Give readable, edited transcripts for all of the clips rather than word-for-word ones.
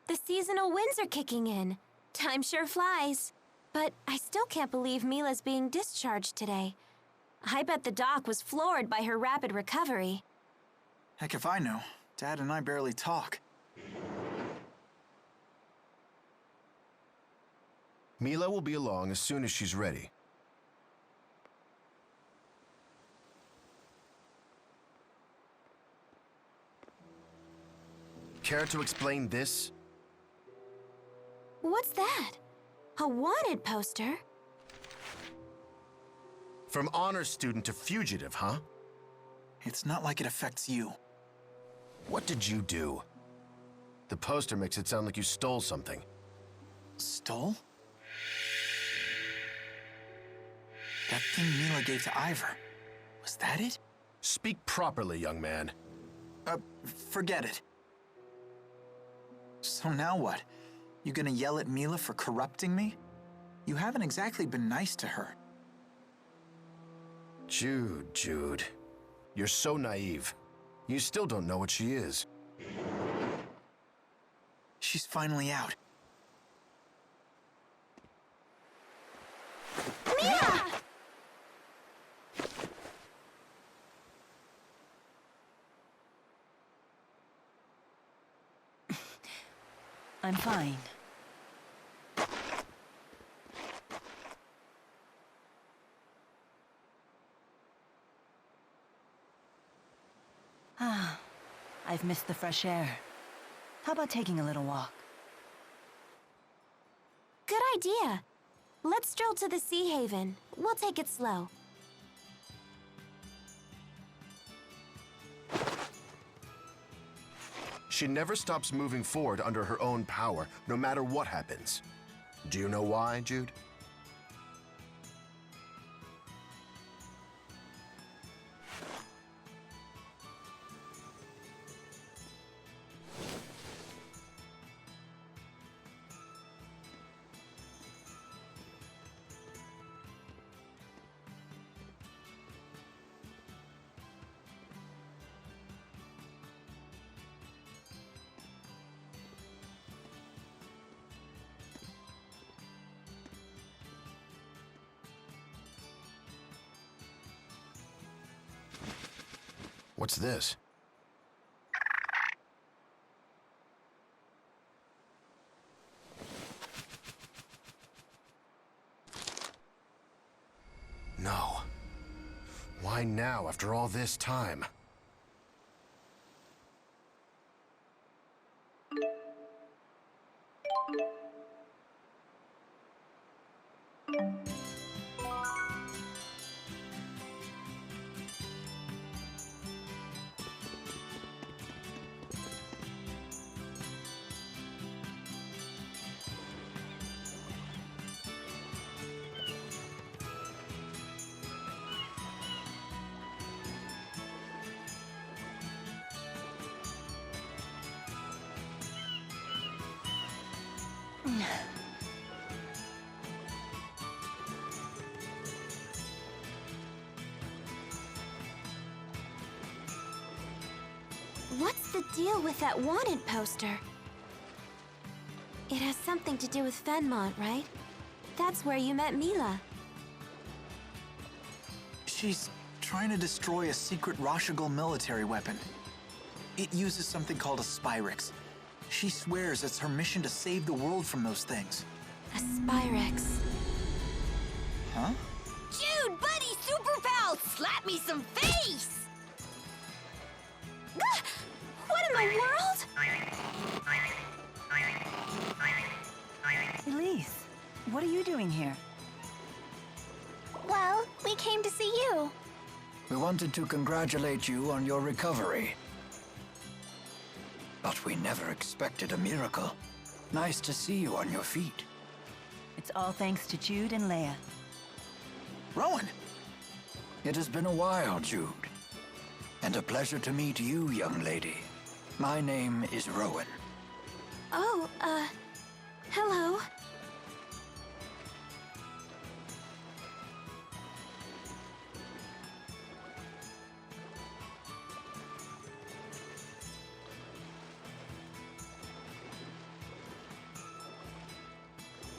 The seasonal winds are kicking in. Time sure flies. But I still can't believe Milla's being discharged today. I bet the doc was floored by her rapid recovery. Heck if I know. Dad and I barely talk. Milla will be along as soon as she's ready. Care to explain this? What's that? A wanted poster? From honor student to fugitive, huh? It's not like it affects you. What did you do? The poster makes it sound like you stole something. Stole? That thing Milla gave to Ivor. Was that it? Speak properly, young man. Forget it. So now what? You gonna yell at Milla for corrupting me? You haven't exactly been nice to her. Jude. You're so naive. You still don't know what she is. She's finally out. Milla! I'm fine. I've missed the fresh air. How about taking a little walk? Good idea. Let's stroll to the Sea Haven. We'll take it slow. She never stops moving forward under her own power, no matter what happens. Do you know why, Jude? What's this? No. Why now, after all this time? What's the deal with that wanted poster? It has something to do with Fenmont, right? That's where you met Milla. She's trying to destroy a secret Rashagal military weapon. It uses something called a Spyrex. She swears it's her mission to save the world from those things. A Spyrex. Huh? Jude, buddy, super pal, slap me some face! What in the world? Elise, what are you doing here? Well, we came to see you. We wanted to congratulate you on your recovery. But we never expected a miracle. Nice to see you on your feet. It's all thanks to Jude and Leia. Rowan! It has been a while, Jude. And a pleasure to meet you, young lady. My name is Rowan. Oh, hello.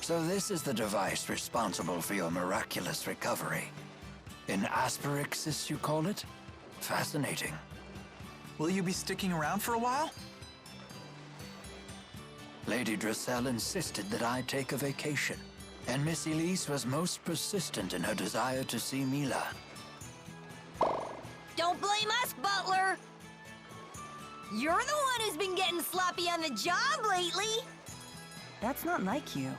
So this is the device responsible for your miraculous recovery. An Asperixis, you call it? Fascinating. Will you be sticking around for a while? Lady Dressel insisted that I take a vacation, and Miss Elise was most persistent in her desire to see Milla. Don't blame us, Butler! You're the one who's been getting sloppy on the job lately! That's not like you.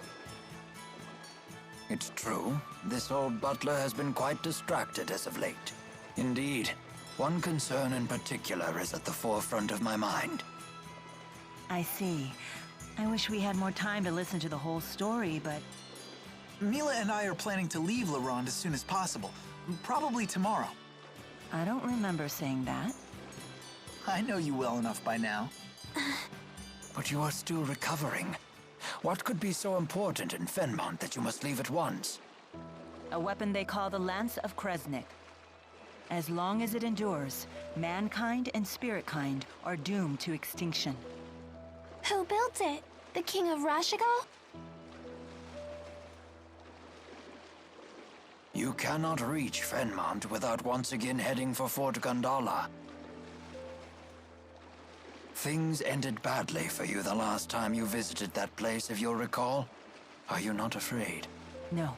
It's true, this old butler has been quite distracted as of late. Indeed, one concern in particular is at the forefront of my mind. I see. I wish we had more time to listen to the whole story, but... Milla and I are planning to leave La Ronde as soon as possible. Probably tomorrow. I don't remember saying that. I know you well enough by now. But you are still recovering. What could be so important in Fenmont that you must leave at once? A weapon they call the Lance of Kresnik. As long as it endures, mankind and spiritkind are doomed to extinction. Who built it? The King of Rashigal? You cannot reach Fenmont without once again heading for Fort Gandala. Things ended badly for you the last time you visited that place, if you'll recall. Are you not afraid? No,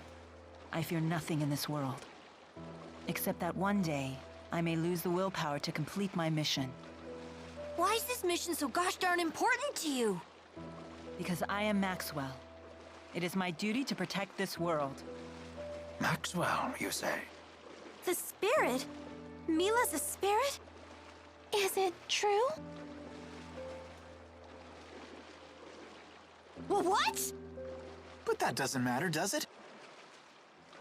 I fear nothing in this world. Except that one day, I may lose the willpower to complete my mission. Why is this mission so gosh darn important to you? Because I am Maxwell. It is my duty to protect this world. Maxwell, you say? The spirit? Milla's a spirit? Is it true? What? But that doesn't matter, does it?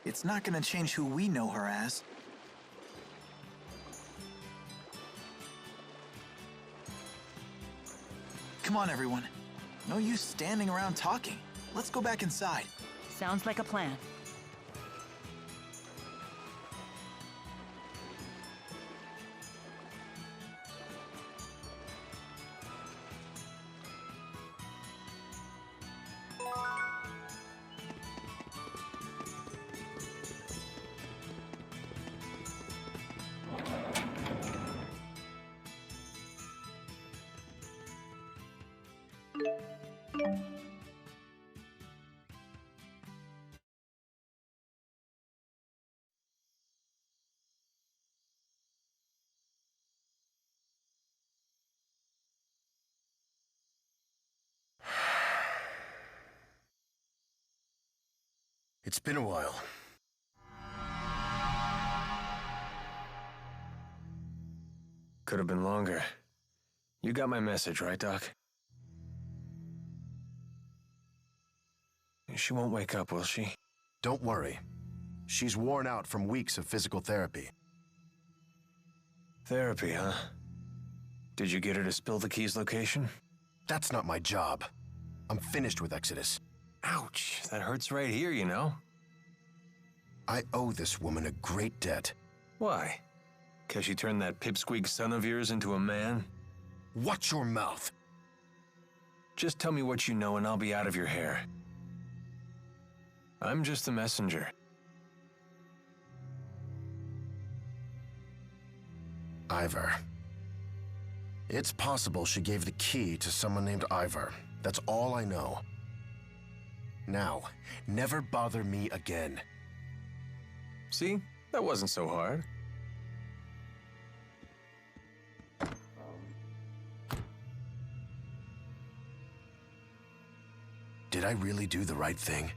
It's not gonna change who we know her as. Come on, everyone. No use standing around talking. Let's go back inside. Sounds like a plan. It's been a while. Could have been longer. You got my message, right, Doc? She won't wake up, will she? Don't worry. She's worn out from weeks of physical therapy. Therapy, huh? Did you get her to spill the key's location? That's not my job. I'm finished with Exodus. Ouch, that hurts right here, you know? I owe this woman a great debt. Why? 'Cause she turned that pipsqueak son of yours into a man? Watch your mouth! Just tell me what you know and I'll be out of your hair. I'm just a messenger. Ivor. It's possible she gave the key to someone named Ivor. That's all I know. Now, never bother me again. See? That wasn't so hard. Did I really do the right thing?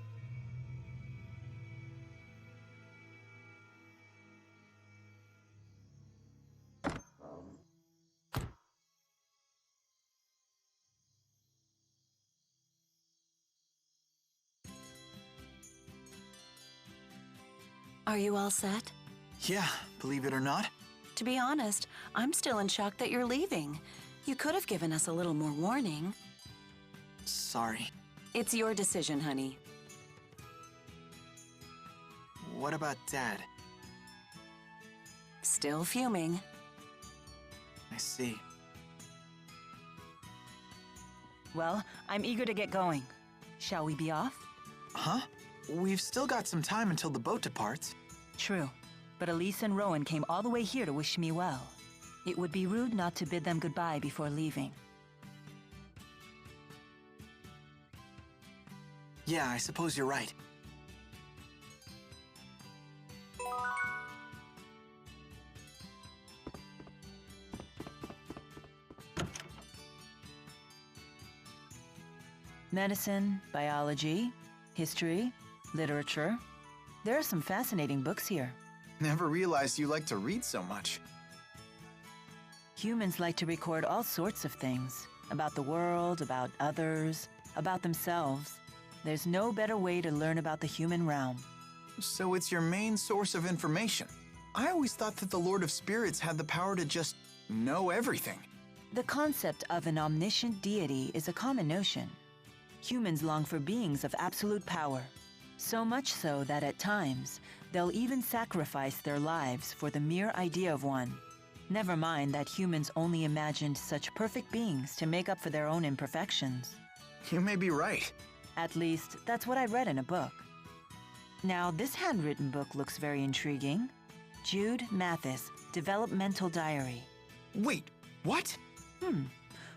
Are you all set? Yeah, believe it or not. To be honest, I'm still in shock that you're leaving. You could have given us a little more warning. Sorry. It's your decision, honey. What about Dad? Still fuming. I see. Well, I'm eager to get going. Shall we be off? Huh? We've still got some time until the boat departs. True, but Elise and Rowan came all the way here to wish me well. It would be rude not to bid them goodbye before leaving. Yeah, I suppose you're right. Medicine, biology, history, literature. There are some fascinating books here. Never realized you like to read so much. Humans like to record all sorts of things. About the world, about others, about themselves. There's no better way to learn about the human realm. So it's your main source of information. I always thought that the Lord of Spirits had the power to just know everything. The concept of an omniscient deity is a common notion. Humans long for beings of absolute power. So much so that at times, they'll even sacrifice their lives for the mere idea of one. Never mind that humans only imagined such perfect beings to make up for their own imperfections. You may be right. At least, that's what I read in a book. Now, this handwritten book looks very intriguing. Jude Mathis, Developmental Diary. Wait, what?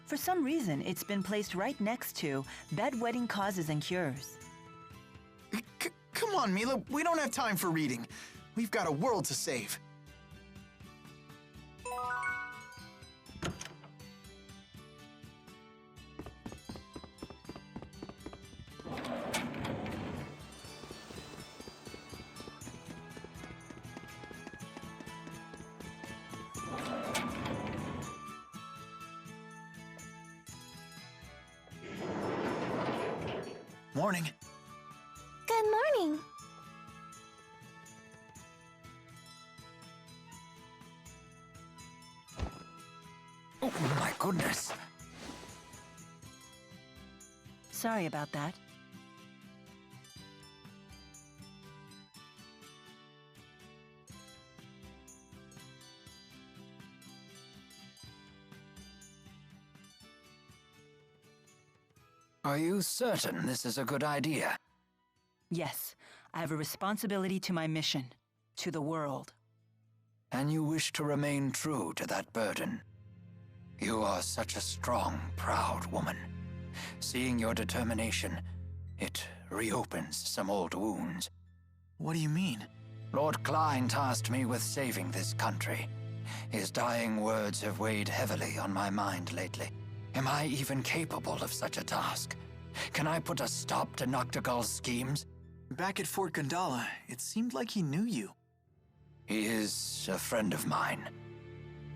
For some reason, it's been placed right next to Bedwetting Causes and Cures. Come on, Milla, we don't have time for reading. We've got a world to save. Morning. Good morning. Oh, my goodness. Sorry about that. Are you certain this is a good idea? Yes, I have a responsibility to my mission, to the world. And you wish to remain true to that burden? You are such a strong, proud woman. Seeing your determination, it reopens some old wounds. What do you mean? Lord Klein tasked me with saving this country. His dying words have weighed heavily on my mind lately. Am I even capable of such a task? Can I put a stop to Noctigal's schemes? Back at Fort Gandala, it seemed like he knew you. He is a friend of mine.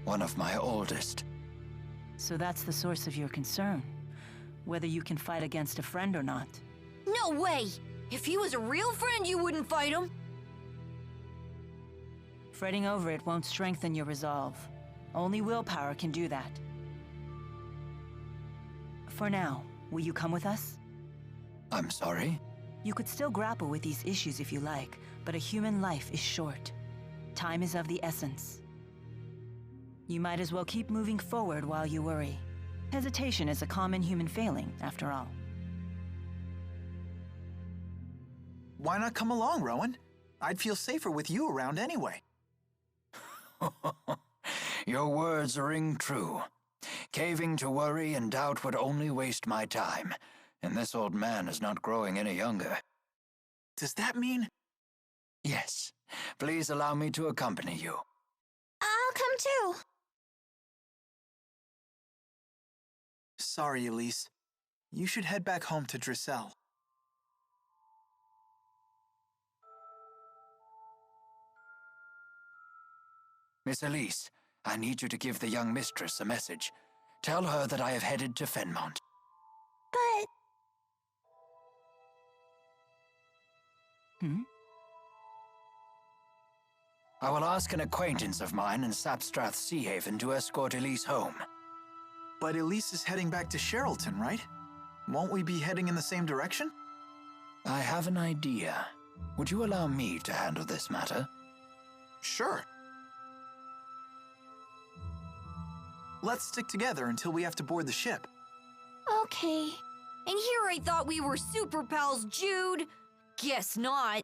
One of my oldest. So that's the source of your concern, whether you can fight against a friend or not. No way! If he was a real friend, you wouldn't fight him. Fretting over it won't strengthen your resolve. Only willpower can do that. For now, will you come with us? I'm sorry? You could still grapple with these issues if you like, but a human life is short. Time is of the essence. You might as well keep moving forward while you worry. Hesitation is a common human failing, after all. Why not come along, Rowan? I'd feel safer with you around anyway. Your words ring true. Caving to worry and doubt would only waste my time, and this old man is not growing any younger. Does that mean? Yes. Please allow me to accompany you. I'll come too. Sorry, Elise. You should head back home to Drissel. Miss Elise, I need you to give the young mistress a message. Tell her that I have headed to Fenmont. But I will ask an acquaintance of mine in Sapstrath Sea Haven to escort Elise home. But Elise is heading back to Sherrilton, right? Won't we be heading in the same direction? I have an idea. Would you allow me to handle this matter? Sure. Let's stick together until we have to board the ship. Okay. And here I thought we were super pals, Jude. Guess not.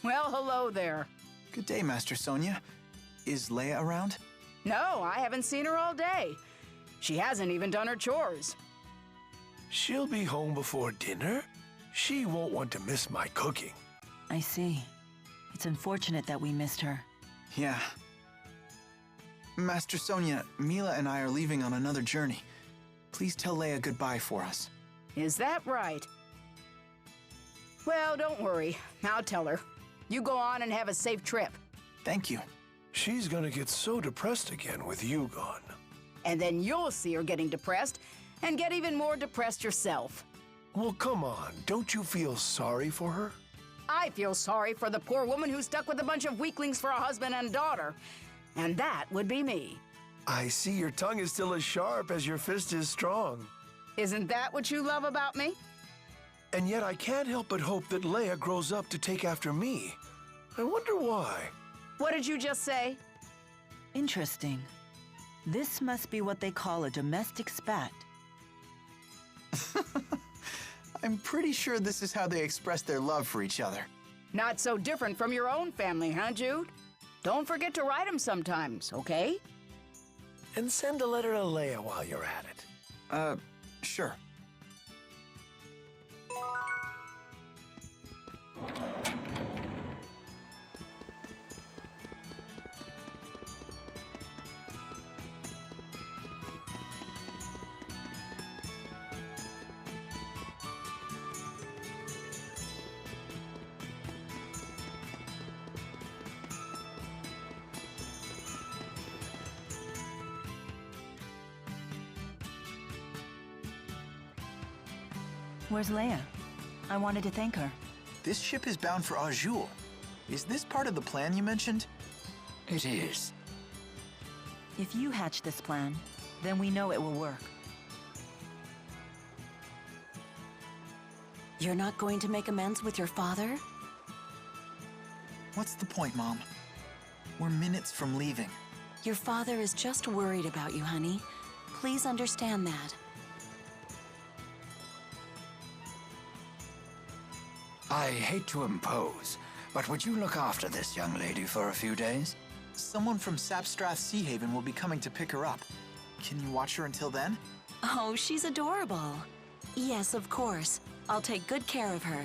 Well, hello there. Good day, Master Sonia. Is Leia around? No, I haven't seen her all day. She hasn't even done her chores. She'll be home before dinner. She won't want to miss my cooking. I see. It's unfortunate that we missed her. Yeah. Master Sonia, Milla and I are leaving on another journey. Please tell Leia goodbye for us. Is that right? Well, don't worry. I'll tell her. You go on and have a safe trip. Thank you. She's gonna get so depressed again with you gone. And then you'll see her getting depressed and get even more depressed yourself. Well, come on. Don't you feel sorry for her? I feel sorry for the poor woman who's stuck with a bunch of weaklings for a husband and daughter. And that would be me. I see your tongue is still as sharp as your fist is strong. Isn't that what you love about me? And yet I can't help but hope that Leia grows up to take after me. I wonder why. What did you just say? Interesting. This must be what they call a domestic spat. I'm pretty sure this is how they express their love for each other. Not so different from your own family, huh, Jude? Don't forget to write them sometimes, okay? And send a letter to Leia while you're at it. Sure. Where's Leia? I wanted to thank her. This ship is bound for Azul. Is this part of the plan you mentioned? It is. If you hatch this plan, then we know it will work. You're not going to make amends with your father? What's the point, Mom? We're minutes from leaving. Your father is just worried about you, honey. Please understand that. I hate to impose, but would you look after this young lady for a few days? Someone from Sapstrath Sea Haven will be coming to pick her up. Can you watch her until then? Oh, she's adorable. Yes, of course. I'll take good care of her.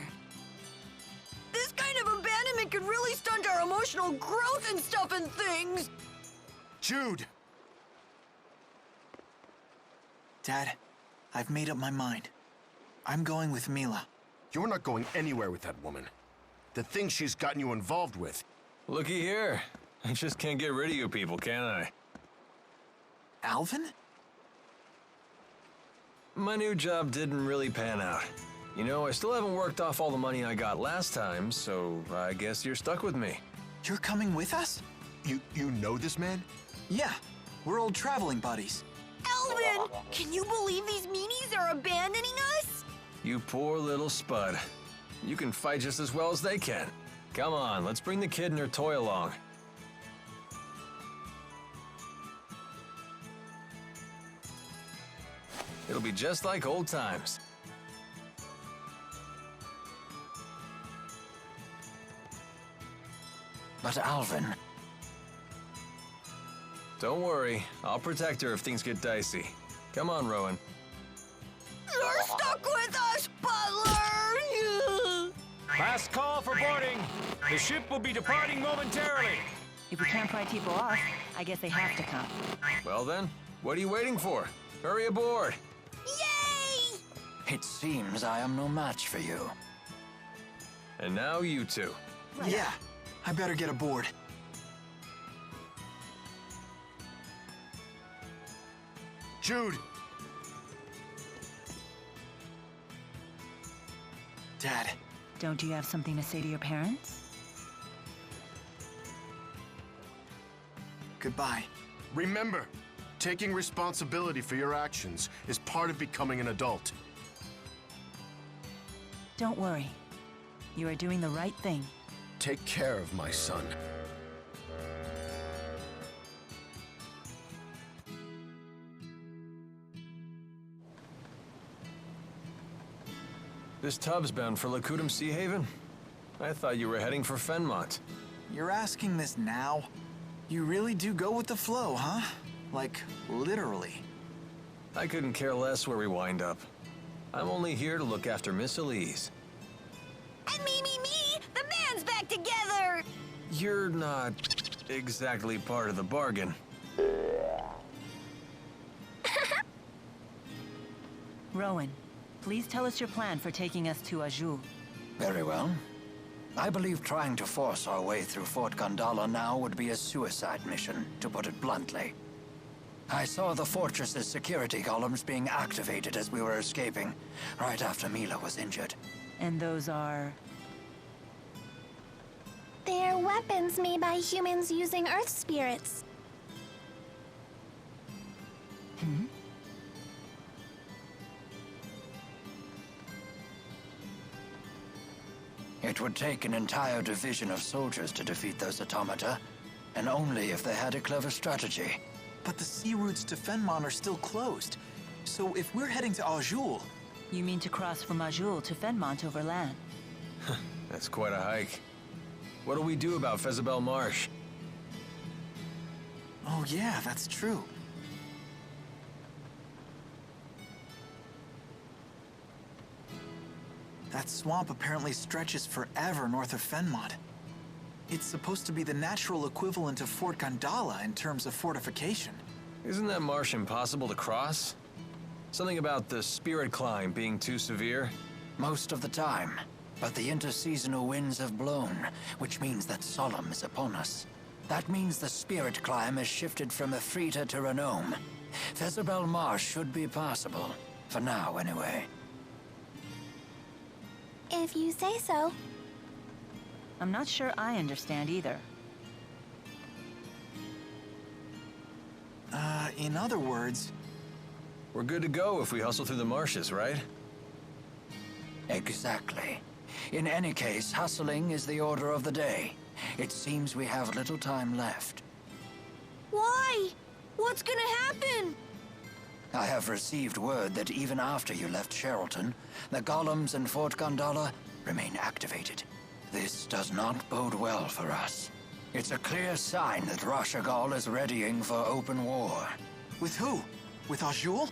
This kind of abandonment could really stunt our emotional growth and stuff and things. Jude! Dad, I've made up my mind. I'm going with Milla. You're not going anywhere with that woman. The things she's gotten you involved with. Looky here. I just can't get rid of you people, can I? Alvin? My new job didn't really pan out. You know, I still haven't worked off all the money I got last time, so I guess you're stuck with me. You're coming with us? You know this man? Yeah, we're old traveling buddies. Alvin, can you believe these meanies are abandoning us? You poor little spud. You can fight just as well as they can. Come on, let's bring the kid and her toy along. It'll be just like old times. But Alvin, Don't worry, I'll protect her if things get dicey. Come on, Rowan. You're stuck with us, Butler! Last call for boarding. The ship will be departing momentarily. If we can't pry people off, I guess they have to come. Well then, what are you waiting for? Hurry aboard. Yay! it seems I am no match for you. And now you two. Yeah, I better get aboard. Jude! Dad. Don't you have something to say to your parents? Goodbye. Remember, taking responsibility for your actions is part of becoming an adult. Don't worry. You are doing the right thing. Take care of my son. This tub's bound for Lakudum Sea Haven? I thought you were heading for Fenmont. You're asking this now? You really do go with the flow, huh? Like, literally. I couldn't care less where we wind up. I'm only here to look after Miss Elise. And me! The band's back together! You're not exactly part of the bargain. Rowan, please tell us your plan for taking us to Azul. Very well. I believe trying to force our way through Fort Gondala now would be a suicide mission, to put it bluntly. I saw the fortress's security columns being activated as we were escaping, right after Milla was injured. And those are... They're weapons made by humans using Earth spirits. It would take an entire division of soldiers to defeat those automata, and only if they had a clever strategy. But the sea routes to Fenmont are still closed. So if we're heading to Azul... You mean to cross from Azul to Fenmont over land? That's quite a hike. What do we do about Fezabel Marsh? Oh yeah, that's true. That swamp apparently stretches forever north of Fenmont. It's supposed to be the natural equivalent of Fort Gondala in terms of fortification. Isn't that marsh impossible to cross? Something about the spirit climb being too severe? Most of the time. But the interseasonal winds have blown, which means that Solemn is upon us. That means the spirit climb has shifted from Efrita to Renome. Fezabel Marsh should be passable. For now, anyway. If you say so. I'm not sure I understand either. In other words... We're good to go if we hustle through the marshes, right? Exactly. In any case, hustling is the order of the day. It seems we have little time left. Why? What's gonna happen? I have received word that even after you left Sherrilton, the golems in Fort Gondala remain activated. This does not bode well for us. It's a clear sign that Rashagal is readying for open war. With who? With Azul?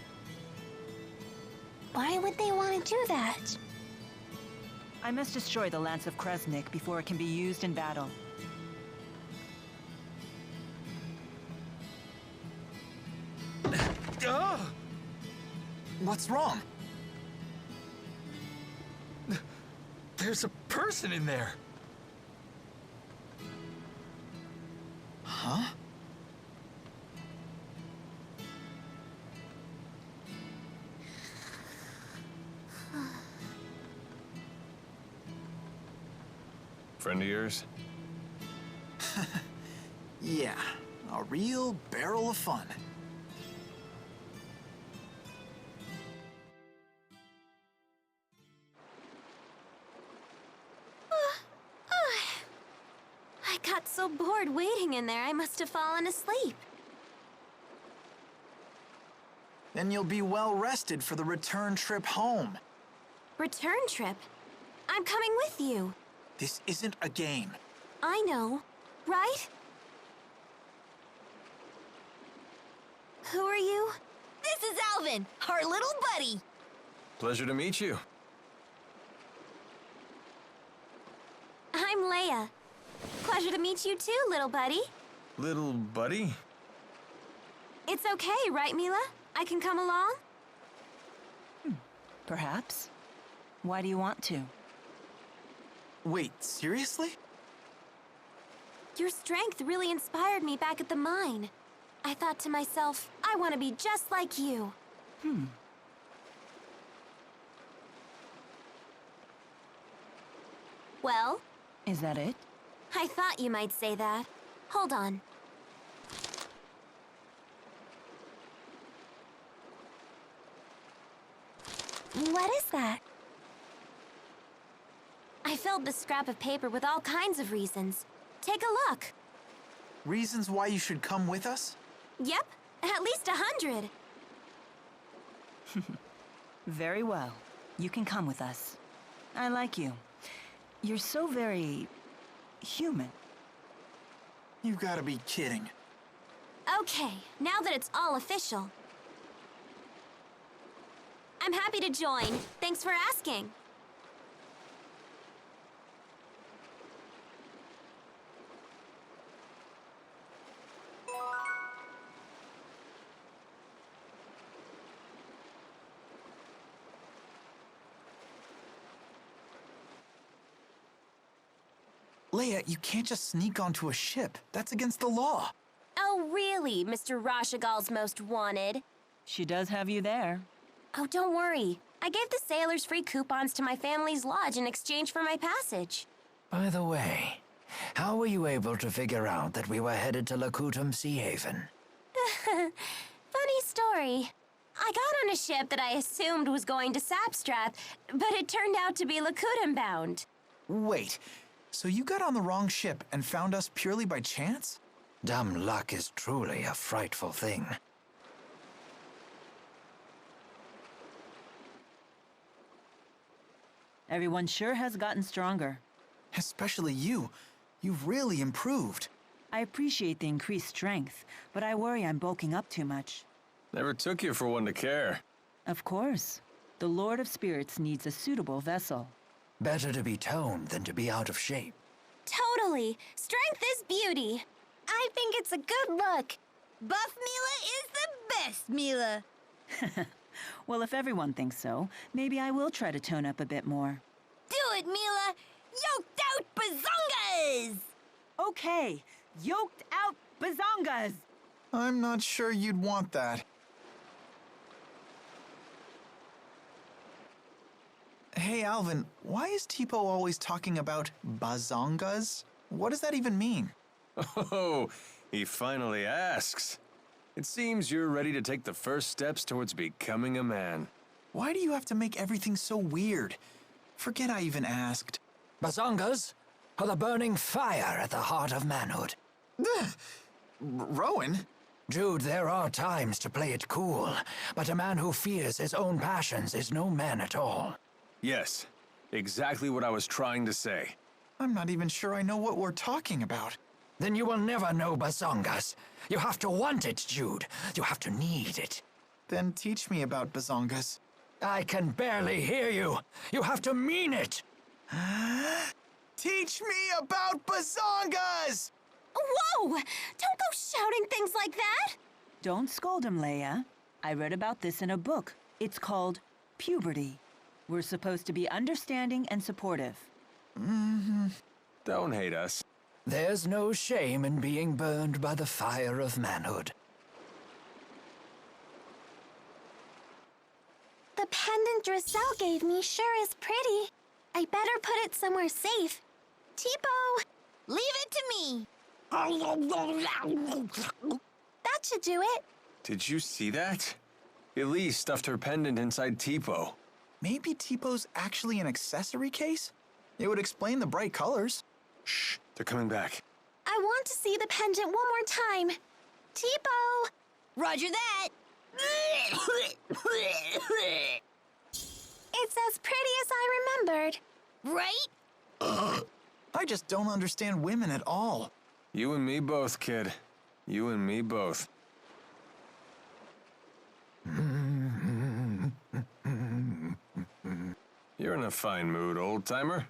Why would they want to do that? I must destroy the Lance of Kresnik before it can be used in battle. What's wrong? There's a person in there. Huh? Friend of yours? Yeah, a real barrel of fun. I got so bored waiting in there, I must have fallen asleep. Then you'll be well rested for the return trip home. Return trip? I'm coming with you. This isn't a game. I know, right? Who are you? This is Alvin, our little buddy. Pleasure to meet you. I'm Leia. Pleasure to meet you too, little buddy. Little buddy? It's okay, right, Milla? I can come along? Perhaps. Why do you want to? Wait, seriously? Your strength really inspired me back at the mine. I thought to myself, I want to be just like you. Well? Is that it? I thought you might say that. Hold on. What is that? I filled this scrap of paper with all kinds of reasons. Take a look. Reasons why you should come with us? Yep, at least 100. Very well. You can come with us. I like you. You're so very... human. You've got to be kidding. Okay, now that it's all official. I'm happy to join. Thanks for asking. Leia, you can't just sneak onto a ship. That's against the law. Oh, really, Mr. Rashagal's most wanted? She does have you there. Oh, don't worry. I gave the sailors free coupons to my family's lodge in exchange for my passage. By the way, how were you able to figure out that we were headed to Lakutum Sea Haven? Funny story. I got on a ship that I assumed was going to Sapstrath, but it turned out to be Lakutum bound. Wait, so you got on the wrong ship and found us purely by chance? Dumb luck is truly a frightful thing. Everyone sure has gotten stronger. Especially you. You've really improved. I appreciate the increased strength, but I worry I'm bulking up too much. Never took you for one to care. Of course. The Lord of Spirits needs a suitable vessel. Better to be toned than to be out of shape. Totally. Strength is beauty. I think it's a good look. Buff Milla is the best Milla. Well, if everyone thinks so, maybe I will try to tone up a bit more. Do it, Milla! Yoked out bazongas! Okay, yoked out bazongas! I'm not sure you'd want that. Hey, Alvin, why is Tipo always talking about bazongas? What does that even mean? Oh, he finally asks. It seems you're ready to take the first steps towards becoming a man. Why do you have to make everything so weird? Forget I even asked. Bazongas are the burning fire at the heart of manhood. Rowan? Jude, there are times to play it cool, but a man who fears his own passions is no man at all. Yes, exactly what I was trying to say. I'm not even sure I know what we're talking about. Then you will never know bazongas. You have to want it, Jude. You have to need it. Then teach me about bazongas. I can barely hear you. You have to mean it. Teach me about bazongas! Whoa! Don't go shouting things like that! Don't scold him, Leia. I read about this in a book. It's called Puberty. We're supposed to be understanding and supportive. Don't hate us. There's no shame in being burned by the fire of manhood. The pendant Drissel gave me sure is pretty. I better put it somewhere safe. Tipo! Leave it to me! That should do it. Did you see that? Elise stuffed her pendant inside Tipo. Maybe Tipo's actually an accessory case? It would explain the bright colors. Shh, they're coming back. I want to see the pendant one more time. Tipo! Roger that! It's as pretty as I remembered. Right? I just don't understand women at all. You and me both, kid. You and me both. You're in a fine mood, old-timer.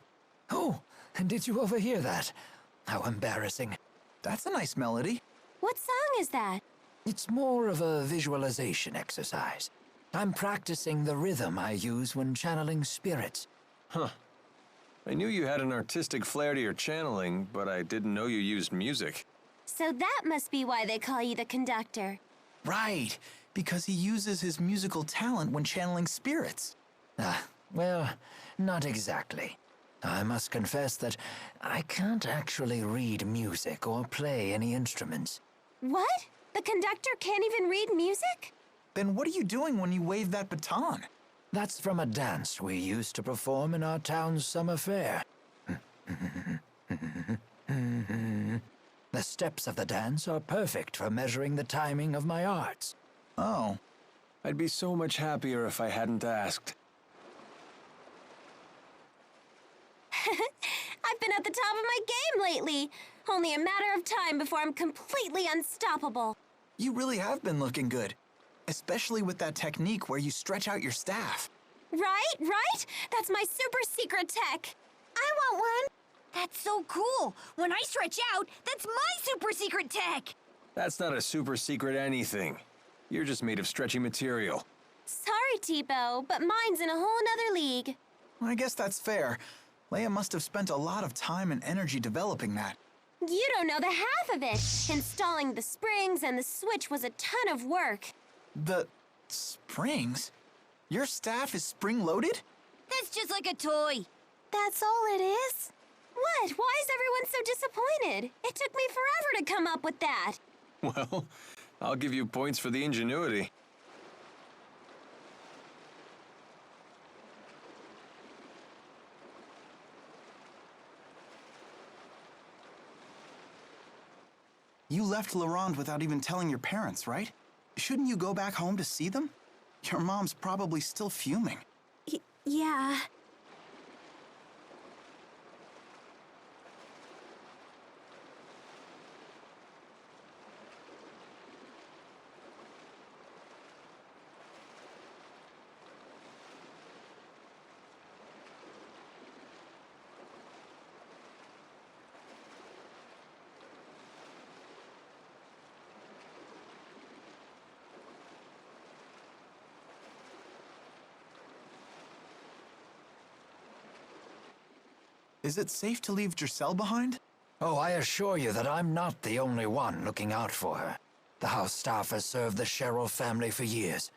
Oh, and did you overhear that? How embarrassing. That's a nice melody. What song is that? It's more of a visualization exercise. I'm practicing the rhythm I use when channeling spirits. Huh. I knew you had an artistic flair to your channeling, but I didn't know you used music. So that must be why they call you the conductor. Right, because he uses his musical talent when channeling spirits. Well, not exactly. I must confess that I can't actually read music or play any instruments. What? The conductor can't even read music? Then what are you doing when you wave that baton? That's from a dance we used to perform in our town's summer fair. The steps of the dance are perfect for measuring the timing of my arts. Oh. I'd be so much happier if I hadn't asked. I've been at the top of my game lately. Only a matter of time before I'm completely unstoppable. You really have been looking good. Especially with that technique where you stretch out your staff. Right? That's my super secret tech. I want one. That's so cool. When I stretch out, that's my super secret tech. That's not a super secret anything. You're just made of stretchy material. Sorry, Tipo, but mine's in a whole nother league. I guess that's fair. Leia must have spent a lot of time and energy developing that. You don't know the half of it. Installing the springs and the switch was a ton of work. The springs? Your staff is spring-loaded? That's just like a toy. That's all it is? What? Why is everyone so disappointed? It took me forever to come up with that. Well, I'll give you points for the ingenuity. You left Laurent without even telling your parents, right? Shouldn't you go back home to see them? Your mom's probably still fuming. Yeah. Is it safe to leave Giselle behind? Oh, I assure you that I'm not the only one looking out for her. The house staff has served the Sherrill family for years,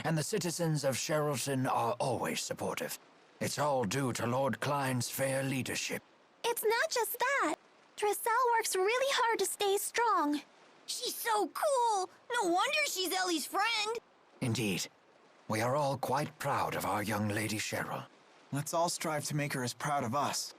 and the citizens of Sherrilton are always supportive. It's all due to Lord Klein's fair leadership. It's not just that. Giselle works really hard to stay strong. She's so cool. No wonder she's Ellie's friend. Indeed. We are all quite proud of our young Lady Sherrill. Let's all strive to make her as proud of us.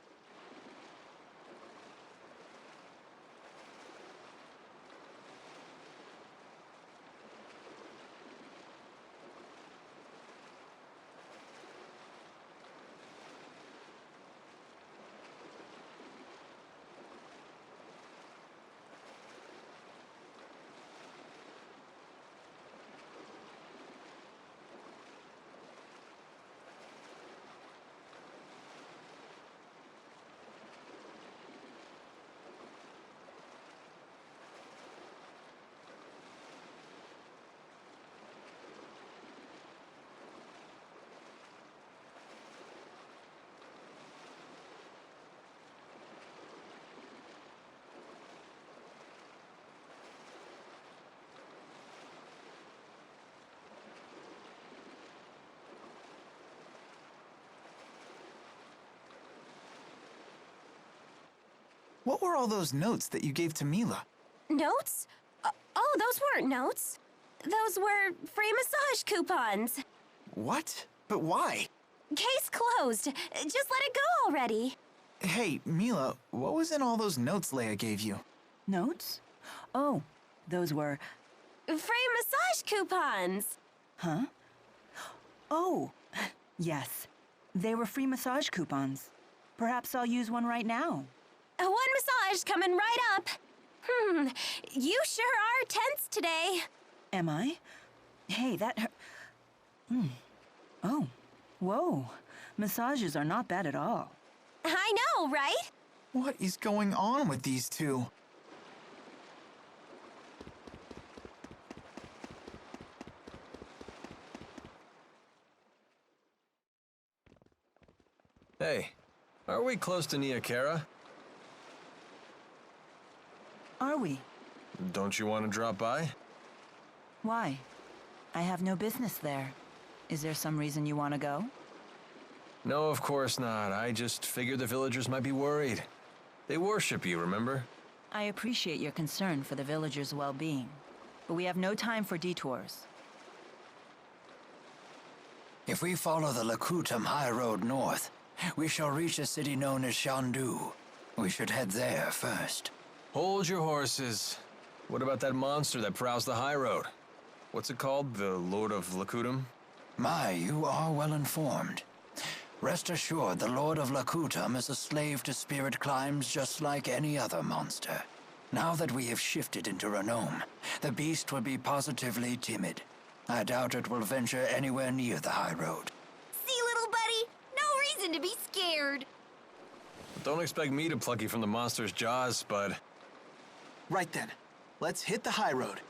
What were all those notes that you gave to Milla? Notes? Oh, those weren't notes. Those were free massage coupons. What? But why? Case closed. Just let it go already. Hey, Milla, what was in all those notes Leia gave you? Notes? Oh, those were... Free massage coupons. Huh? Oh, yes. They were free massage coupons. Perhaps I'll use one right now. One massage coming right up. You sure are tense today. Am I? Hey, that Oh, whoa. Massages are not bad at all. I know, right? What is going on with these two? Hey, are we close to Niakara? Are we? Don't you want to drop by? Why? I have no business there. Is there some reason you want to go? No, of course not. I just figured the villagers might be worried. They worship you, remember? I appreciate your concern for the villagers' well-being, but we have no time for detours. If we follow the Lakutam High Road north, we shall reach a city known as Shandu. We should head there first. Hold your horses. What about that monster that prowls the high road? What's it called? The Lord of Lakutam? My, you are well informed. Rest assured, the Lord of Lakutam is a slave to spirit climbs just like any other monster. Now that we have shifted into Renome, the beast will be positively timid. I doubt it will venture anywhere near the high road. See, little buddy? No reason to be scared. Don't expect me to pluck you from the monster's jaws, bud. Right then. Let's hit the high road.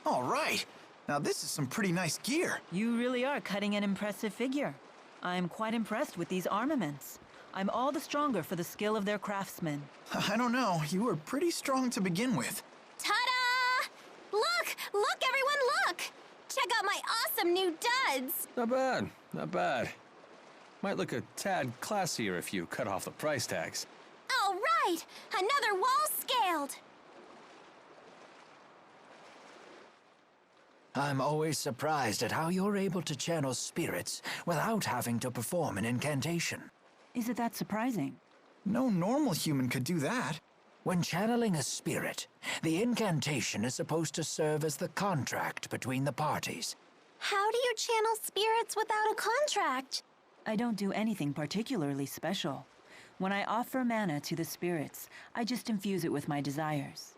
All right. Now this is some pretty nice gear. You really are cutting an impressive figure. I'm quite impressed with these armaments. I'm all the stronger for the skill of their craftsmen. I don't know. You were pretty strong to begin with. Ta-da! Look! Look, everyone, look! Check out my awesome new duds! Not bad, not bad. Might look a tad classier if you cut off the price tags. All right! Another wall scaled! I'm always surprised at how you're able to channel spirits without having to perform an incantation. Is it that surprising? No normal human could do that. When channeling a spirit, the incantation is supposed to serve as the contract between the parties. How do you channel spirits without a contract? I don't do anything particularly special. When I offer mana to the spirits, I just infuse it with my desires.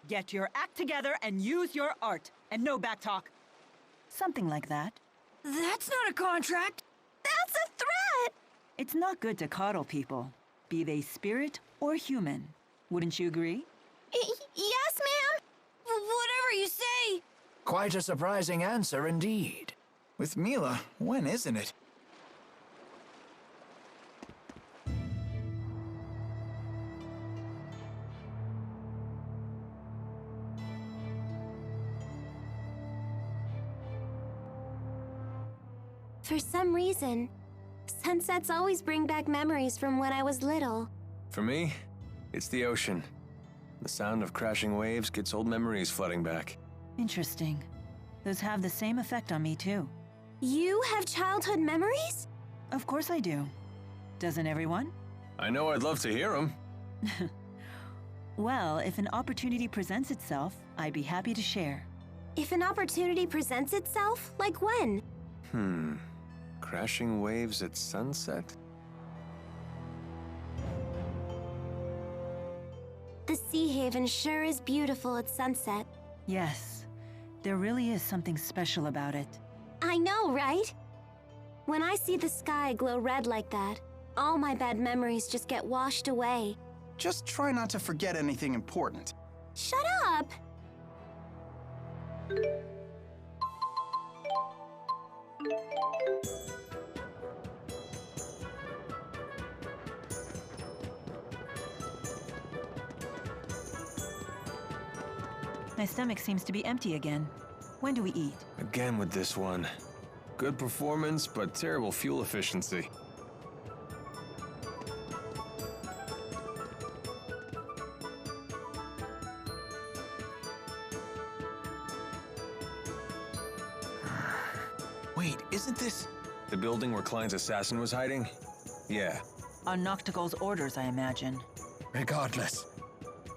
Get your act together and use your art, and no backtalk. Something like that. That's not a contract. That's a threat! It's not good to coddle people, be they spirit or human. Wouldn't you agree? Yes, ma'am? Whatever you say. Quite a surprising answer indeed. With Milla, when isn't it? For some reason, sunsets always bring back memories from when I was little. For me, it's the ocean. The sound of crashing waves gets old memories flooding back. Interesting. Those have the same effect on me, too. You have childhood memories? Of course I do. Doesn't everyone? I know I'd love to hear them. Well, if an opportunity presents itself, I'd be happy to share. If an opportunity presents itself, like when? Crashing waves at sunset? The Sea Haven sure is beautiful at sunset. Yes, there really is something special about it. I know, right? When I see the sky glow red like that, all my bad memories just get washed away. Just try not to forget anything important. Shut up! My stomach seems to be empty again. When do we eat? Again with this one. Good performance, but terrible fuel efficiency. Wait, isn't this... The building where Klein's assassin was hiding? Yeah. On Noctigal's orders, I imagine. Regardless,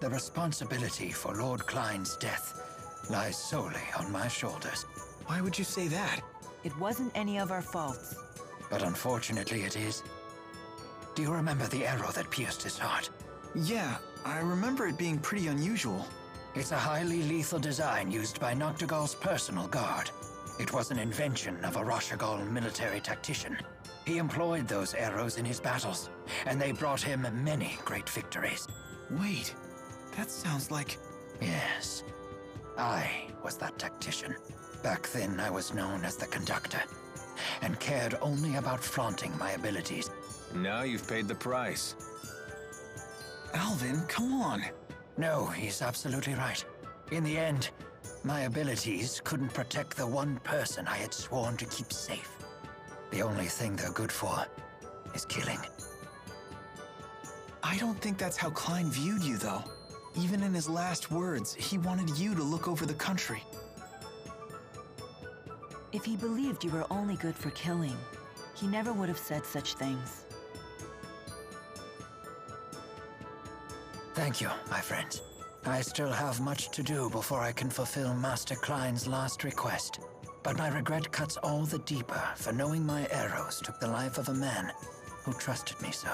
the responsibility for Lord Klein's death lies solely on my shoulders. Why would you say that? It wasn't any of our faults. But unfortunately it is. Do you remember the arrow that pierced his heart? Yeah, I remember it being pretty unusual. It's a highly lethal design used by Noctigal's personal guard. It was an invention of a Rashagal military tactician. He employed those arrows in his battles, and they brought him many great victories. Wait, that sounds like... Yes. I was that tactician. Back then, I was known as the conductor, and cared only about flaunting my abilities. Now you've paid the price. Alvin, come on. No, he's absolutely right. In the end, my abilities couldn't protect the one person I had sworn to keep safe. The only thing they're good for is killing. I don't think that's how Klein viewed you, though. Even in his last words, he wanted you to look over the country. If he believed you were only good for killing, he never would have said such things. Thank you, my friends. I still have much to do before I can fulfill Master Klein's last request. But my regret cuts all the deeper for knowing my arrows took the life of a man who trusted me so.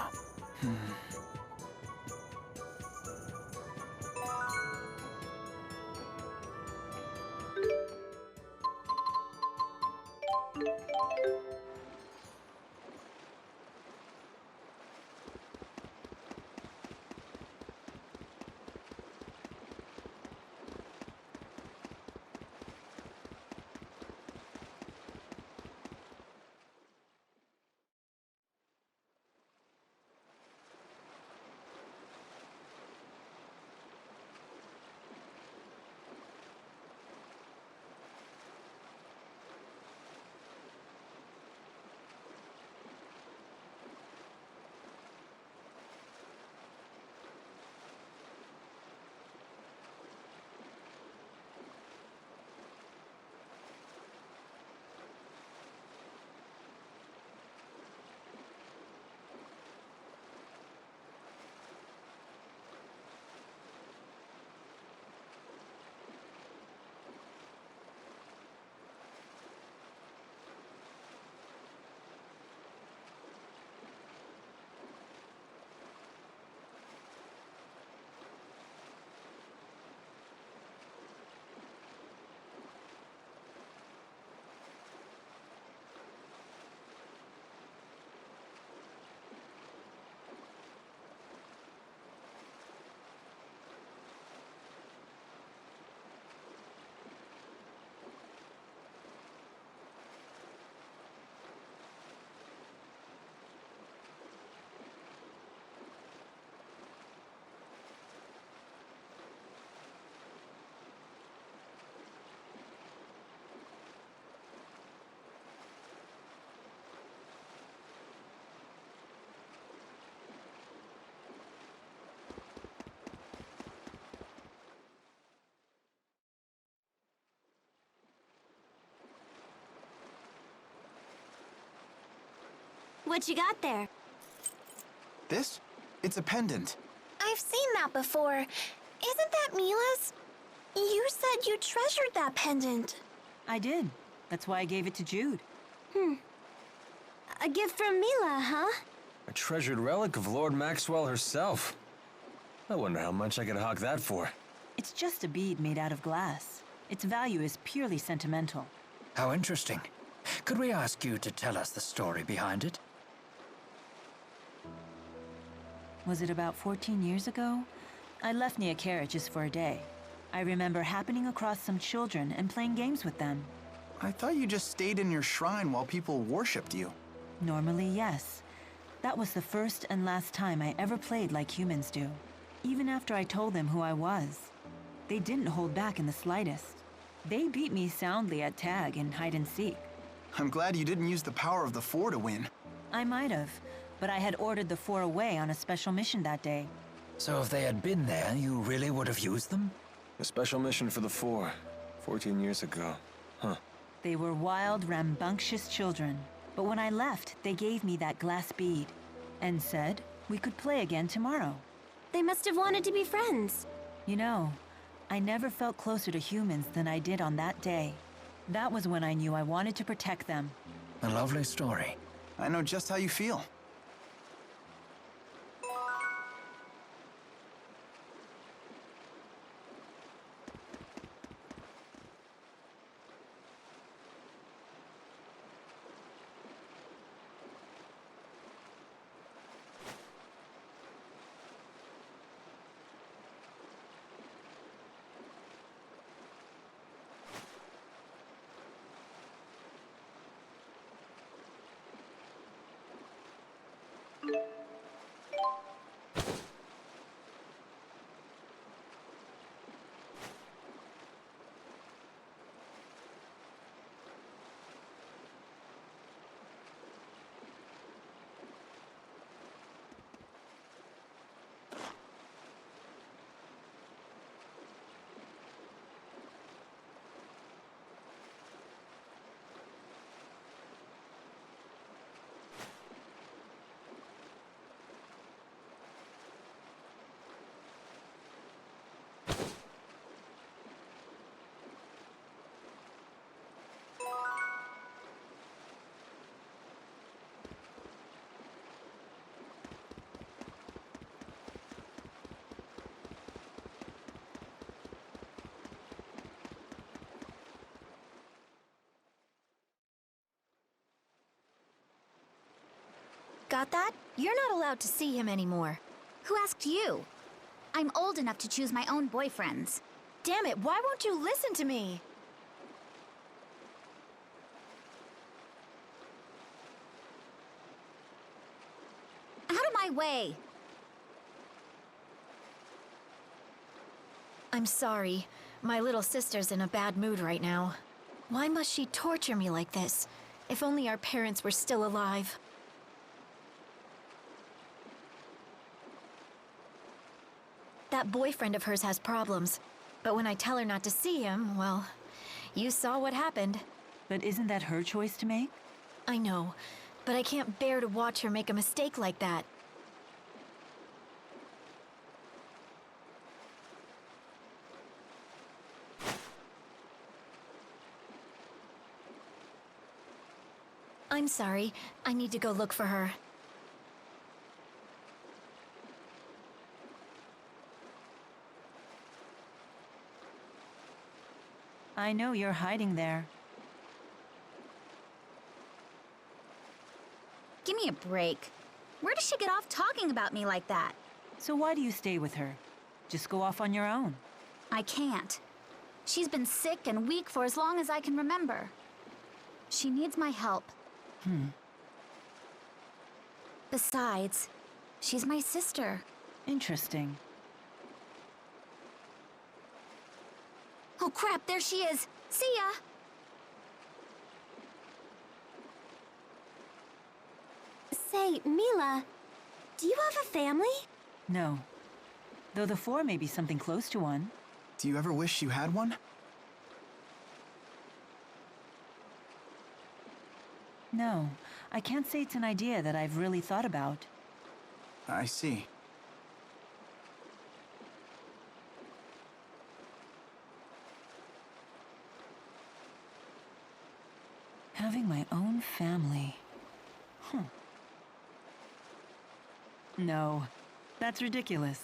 What you got there? This? It's a pendant. I've seen that before. Isn't that Milla's? You said you treasured that pendant. I did. That's why I gave it to Jude. A gift from Milla, huh? A treasured relic of Lord Maxwell herself. I wonder how much I could hawk that for. It's just a bead made out of glass. Its value is purely sentimental. How interesting. Could we ask you to tell us the story behind it? Was it about 14 years ago? I left Nia Carriages for a day. I remember happening across some children and playing games with them. I thought you just stayed in your shrine while people worshipped you. Normally, yes. That was the first and last time I ever played like humans do. Even after I told them who I was. They didn't hold back in the slightest. They beat me soundly at tag and hide and seek. I'm glad you didn't use the power of the Four to win. I might have, but I had ordered the Four away on a special mission that day. So if they had been there, you really would have used them? A special mission for the Four, 14 years ago. Huh. They were wild, rambunctious children. But when I left, they gave me that glass bead and said we could play again tomorrow. They must have wanted to be friends. You know, I never felt closer to humans than I did on that day. That was when I knew I wanted to protect them. A lovely story. I know just how you feel. Got that? You're not allowed to see him anymore. Who asked you? I'm old enough to choose my own boyfriends. Damn it, why won't you listen to me? Out of my way! I'm sorry. My little sister's in a bad mood right now. Why must she torture me like this? If only our parents were still alive. That boyfriend of hers has problems. But when I tell her not to see him, well, you saw what happened. But isn't that her choice to make? I know, but I can't bear to watch her make a mistake like that. I'm sorry. I need to go look for her. I know you're hiding there. Give me a break. Where does she get off talking about me like that? So why do you stay with her? Just go off on your own. I can't. She's been sick and weak for as long as I can remember. She needs my help. Besides, she's my sister. Interesting. Oh crap, there she is! See ya! Say, Milla, do you have a family? No. Though the four may be something close to one. Do you ever wish you had one? No. I can't say it's an idea that I've really thought about. I see. Having my own family. No, that's ridiculous.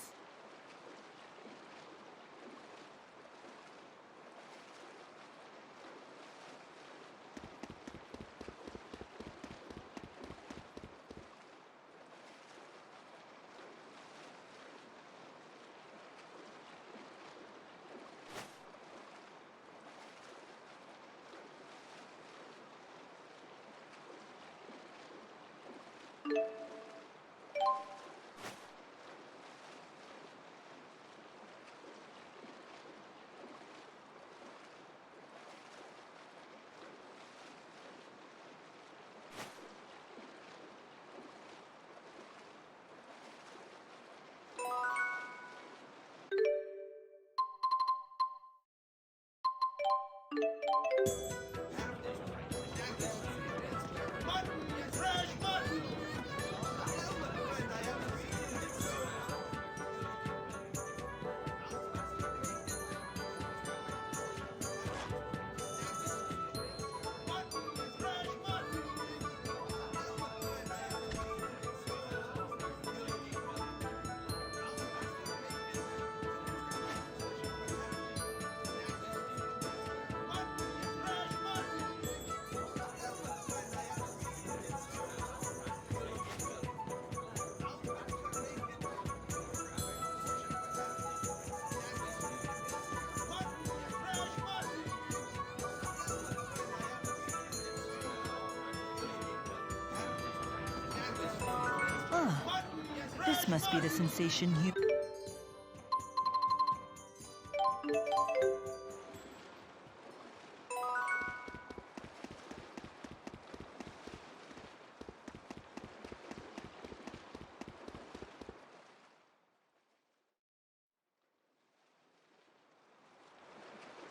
This must be the sensation you...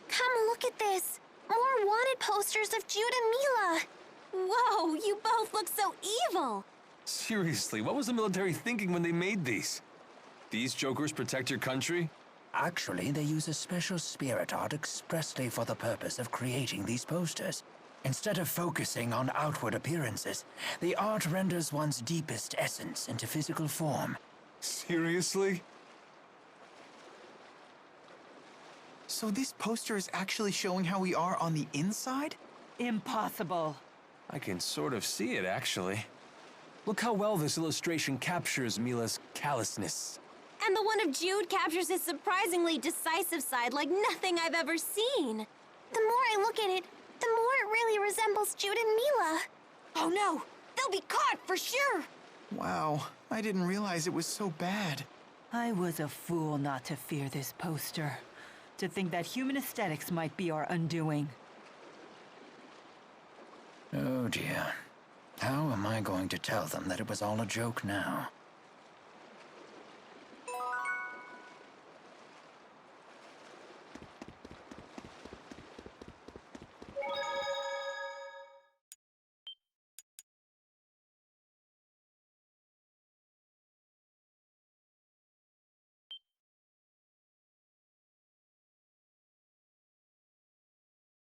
Come look at this! More wanted posters of Jude and Milla! Whoa, you both look so evil! Seriously, what was the military thinking when they made these? These jokers protect your country? Actually, they use a special spirit art expressly for the purpose of creating these posters. Instead of focusing on outward appearances, the art renders one's deepest essence into physical form. Seriously? So this poster is actually showing how we are on the inside? Impossible. I can sort of see it, actually. Look how well this illustration captures Milla's callousness. And the one of Jude captures his surprisingly decisive side like nothing I've ever seen. The more I look at it, the more it really resembles Jude and Milla. Oh no! They'll be caught for sure! Wow, I didn't realize it was so bad. I was a fool not to fear this poster. To think that human aesthetics might be our undoing. Oh dear. How am I going to tell them that it was all a joke now?